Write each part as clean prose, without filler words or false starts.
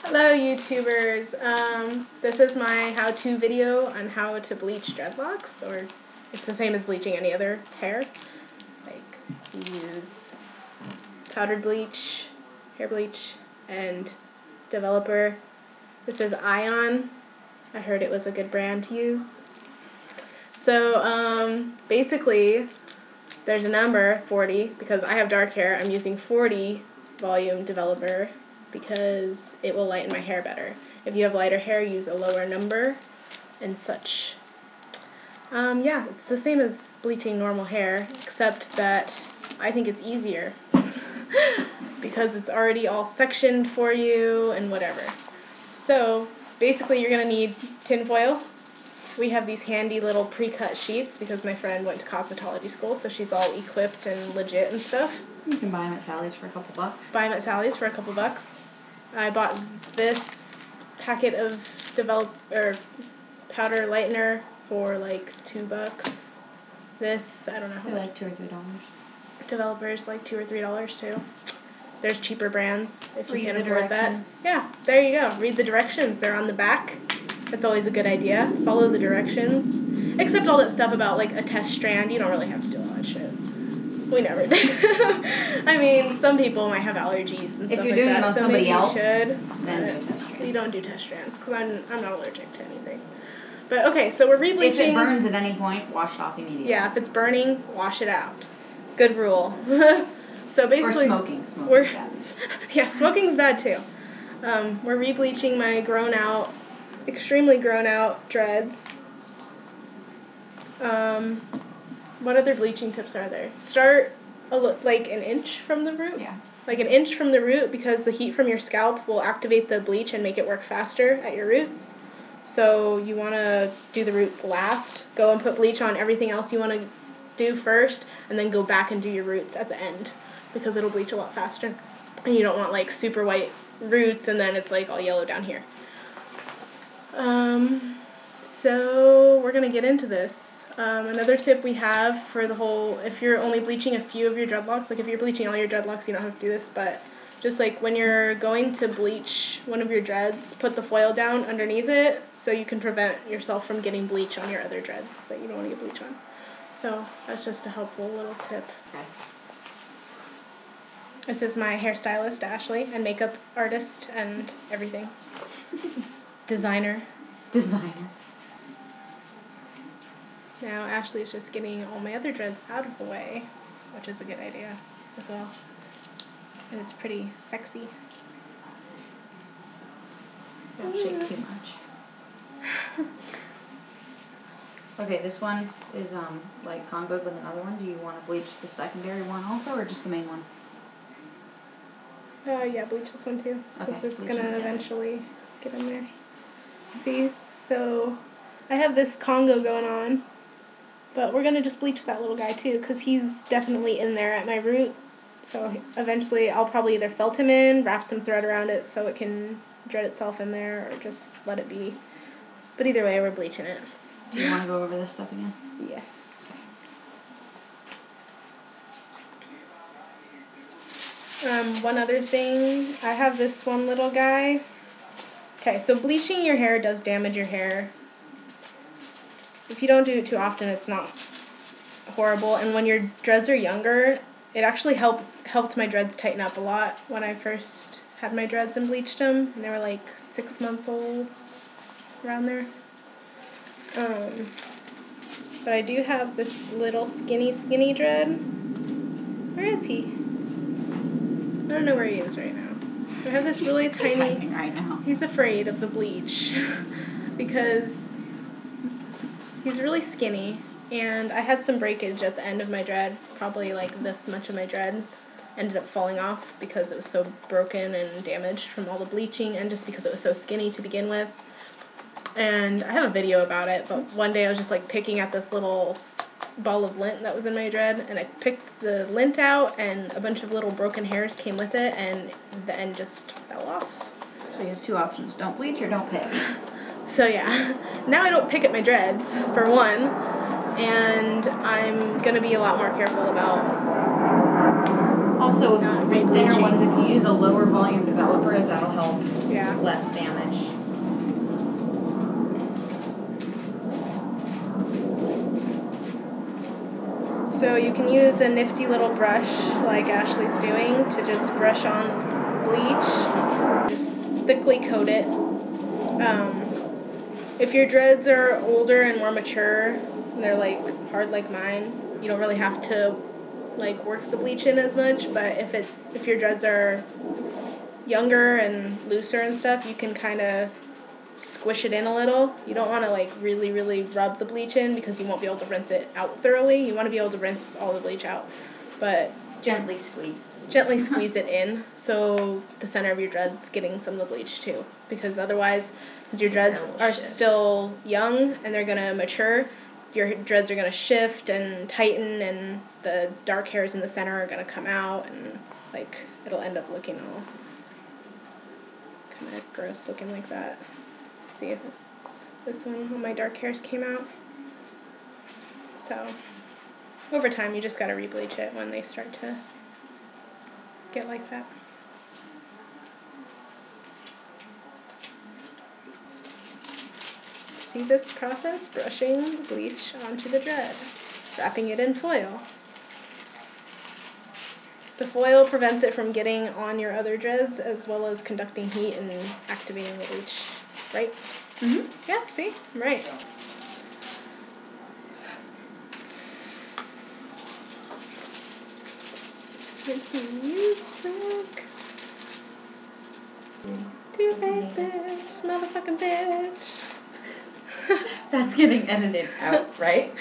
Hello YouTubers, this is my how-to video on how to bleach dreadlocks, or it's the same as bleaching any other hair. Like, you use powdered bleach, hair bleach, and developer. This is Ion. I heard it was a good brand to use. So basically there's a number, 40, because I have dark hair. I'm using 40 volume developer because it will lighten my hair better. If you have lighter hair, use a lower number and such. Yeah, it's the same as bleaching normal hair, except that I think it's easier because it's already all sectioned for you and whatever. So basically you're going to need tin foil. We have these handy little pre-cut sheets because my friend went to cosmetology school, so she's all equipped and legit and stuff. You can buy them at Sally's for a couple bucks. Buy them at Sally's for a couple bucks. I bought this packet of powder lightener for like $2. This, I don't know how They're much. like $2 or $3. Developers like $2 or $3 too. There's cheaper brands if you can't Read the afford that. directions. Yeah, there you go. Read the directions. They're on the back. That's always a good idea. Follow the directions. Except all that stuff about like a test strand. You don't really have to do all that shit. We never did. I mean, some people might have allergies and stuff like that. If you're doing it on so somebody maybe else, you should, then do test strands. You don't do test strands because I'm not allergic to anything. But okay, so we're re-bleaching. If it burns at any point, wash it off immediately. Yeah, if it's burning, wash it out. Good rule. So basically, or smoking. Smoking's bad. Yeah, smoking's bad too. We're re-bleaching my extremely grown out dreads. What other bleaching tips are there? Start like an inch from the root. Yeah. Like an inch from the root, because the heat from your scalp will activate the bleach and make it work faster at your roots. So you want to do the roots last. Go and put bleach on everything else you want to do first, and then go back and do your roots at the end, because it'll bleach a lot faster. And you don't want like super white roots and then it's like all yellow down here. So we're gonna get into this. Another tip we have for if you're only bleaching a few of your dreadlocks, like if you're bleaching all your dreadlocks, you don't have to do this, but just like when you're going to bleach one of your dreads, put the foil down underneath it so you can prevent yourself from getting bleach on your other dreads that you don't want to get bleach on. So that's just a helpful little tip. Okay. This is my hairstylist, Ashley, and makeup artist and everything. Designer. Now Ashley's just getting all my other dreads out of the way, which is a good idea as well. And it's pretty sexy. Don't shake too much. Okay, this one is like comboed with another one. Do you want to bleach the secondary one also, or just the main one? Yeah, bleach this one too, because Okay, it's bleach gonna it, yeah. eventually get in there. See, so I have this Congo going on, but we're gonna just bleach that little guy too, because he's definitely in there at my root. So eventually I'll probably either felt him in, wrap some thread around it so it can dread itself in there, or just let it be. But either way, we're bleaching it. Do you want to go over this stuff again? Yes. One other thing, I have this one little guy. Okay, so bleaching your hair does damage your hair. If you don't do it too often, it's not horrible. And when your dreads are younger, it actually helped my dreads tighten up a lot when I first had my dreads and bleached them. And they were like 6 months old, around there. But I do have this little skinny dread. Where is he? I don't know where he is right now. I have this really tiny... He's hiding right now. He's afraid of the bleach because he's really skinny, and I had some breakage at the end of my dread. Probably like this much of my dread ended up falling off because it was so broken and damaged from all the bleaching, and just because it was so skinny to begin with. And I have a video about it, but one day I was just like picking at this little ball of lint that was in my dread, and I picked the lint out, and a bunch of little broken hairs came with it, and the end just fell off. So you have two options: don't bleach or don't pick. So yeah, now I don't pick at my dreads, for one, and I'm gonna be a lot more careful about Also, not with thinner re-bleaching. ones, if you use a lower volume developer, that'll help Yeah. less damage. So you can use a nifty little brush like Ashley's doing to just brush on bleach. Just thickly coat it. If your dreads are older and more mature, and they're like hard like mine, you don't really have to like work the bleach in as much. But if your dreads are younger and looser and stuff, you can kind of squish it in a little. You don't want to like really, really rub the bleach in because you won't be able to rinse it out thoroughly. You want to be able to rinse all the bleach out, but Gently squeeze. Gently squeeze it in so the center of your dread's getting some of the bleach too. Because otherwise, since your dreads are still young and they're going to mature, your dreads are going to shift and tighten, and the dark hairs in the center are going to come out, and like it'll end up looking all kind of gross looking like that. See if this one, all my dark hairs came out. So over time, you just got to re-bleach it when they start to get like that. See this process? Brushing bleach onto the dread, wrapping it in foil. The foil prevents it from getting on your other dreads as well as conducting heat and activating the bleach, right? Mm-hmm. Yeah, see? Right. It's music. Two-face bitch, motherfucking bitch. That's getting edited out, right?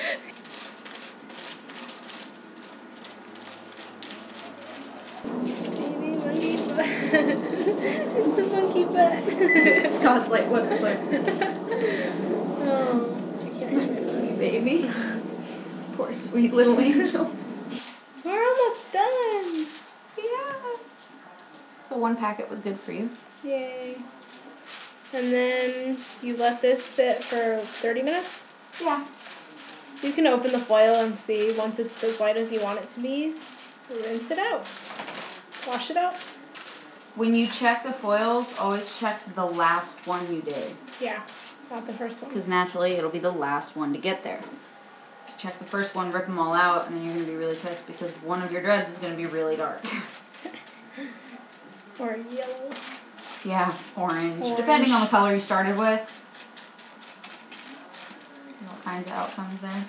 Baby monkey butt. It's the monkey butt. Scott's like, what the fuck? Oh, I can't My sweet baby. Poor sweet little angel. We're almost done. Yeah. So one packet was good for you. Yay. And then you let this sit for 30 minutes? Yeah. You can open the foil and see once it's as light as you want it to be. Rinse it out. Wash it out. When you check the foils, always check the last one you did. Yeah, not the first one. Because naturally, it'll be the last one to get there. If you check the first one, rip them all out, and then you're going to be really pissed because one of your dreads is going to be really dark. Or yellow. Yeah, orange. Depending on the color you started with. All kinds of outcomes there.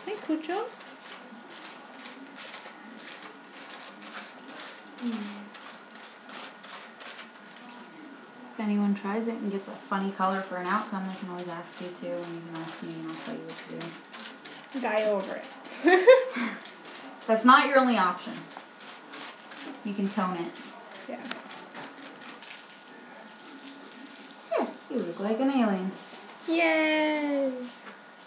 Hi, Cujo. If anyone tries it and gets a funny color for an outcome, they can always ask you to, and you can ask me, and I'll tell you what to do. Dye over it. That's not your only option. You can tone it. Yeah. Yeah, you look like an alien. Yay!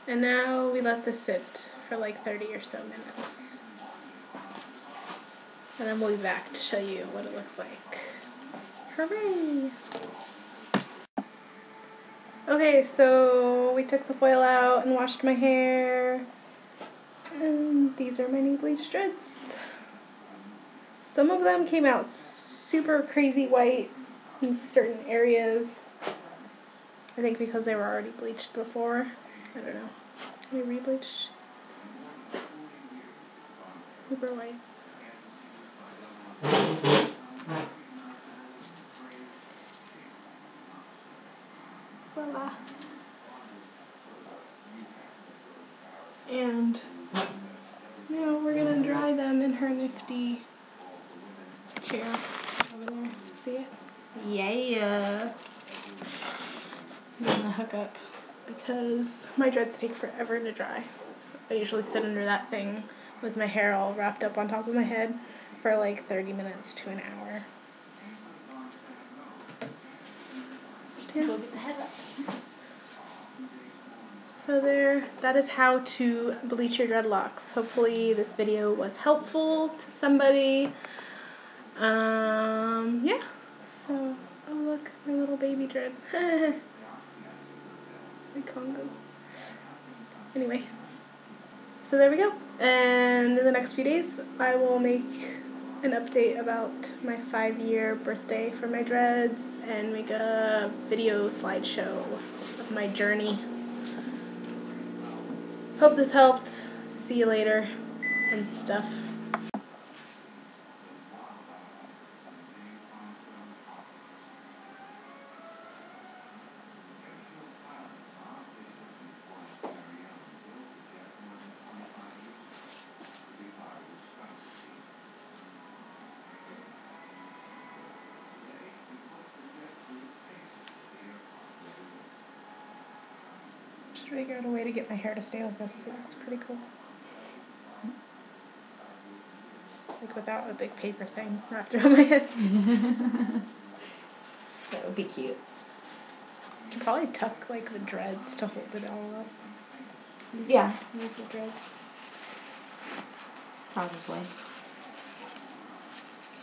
And now we let this sit for like 30 or so minutes. And then we'll be back to show you what it looks like. Hooray! Okay, so we took the foil out and washed my hair. And these are my new bleached dreads. Some of them came out super crazy white in certain areas. I think because they were already bleached before. I don't know. They re-bleached. Super white. Voila. And now we're gonna dry them in her nifty chair over there. See it? Yeah. I'm gonna hook up because my dreads take forever to dry. So I usually sit under that thing with my hair all wrapped up on top of my head for like 30 minutes to an hour. Yeah. Go get the head up. So there, that is how to bleach your dreadlocks. Hopefully this video was helpful to somebody. Yeah. So, oh look, my little baby dread. My Congo. Anyway. So there we go. And in the next few days, I will make an update about my 5-year birthday for my dreads and make a video slideshow of my journey. Hope this helped. See you later and stuff. Just figure out a way to get my hair to stay like this. It looks pretty cool. Like without a big paper thing wrapped around my head. That would be cute. You could probably tuck like the dreads to hold it all up. Use the dreads. Probably.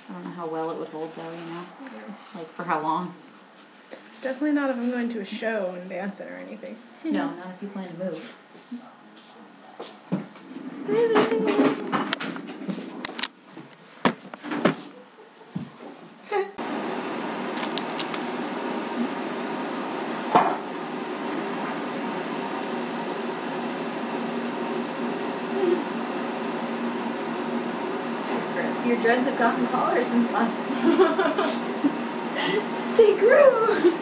I don't know how well it would hold though, you know? Yeah. Like, for how long? Definitely not if I'm going to a show and dancing or anything. No, not if you plan to move. Your dreads have gotten taller since last time. They grew!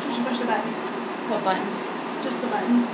You should push the button. What button? Just the button.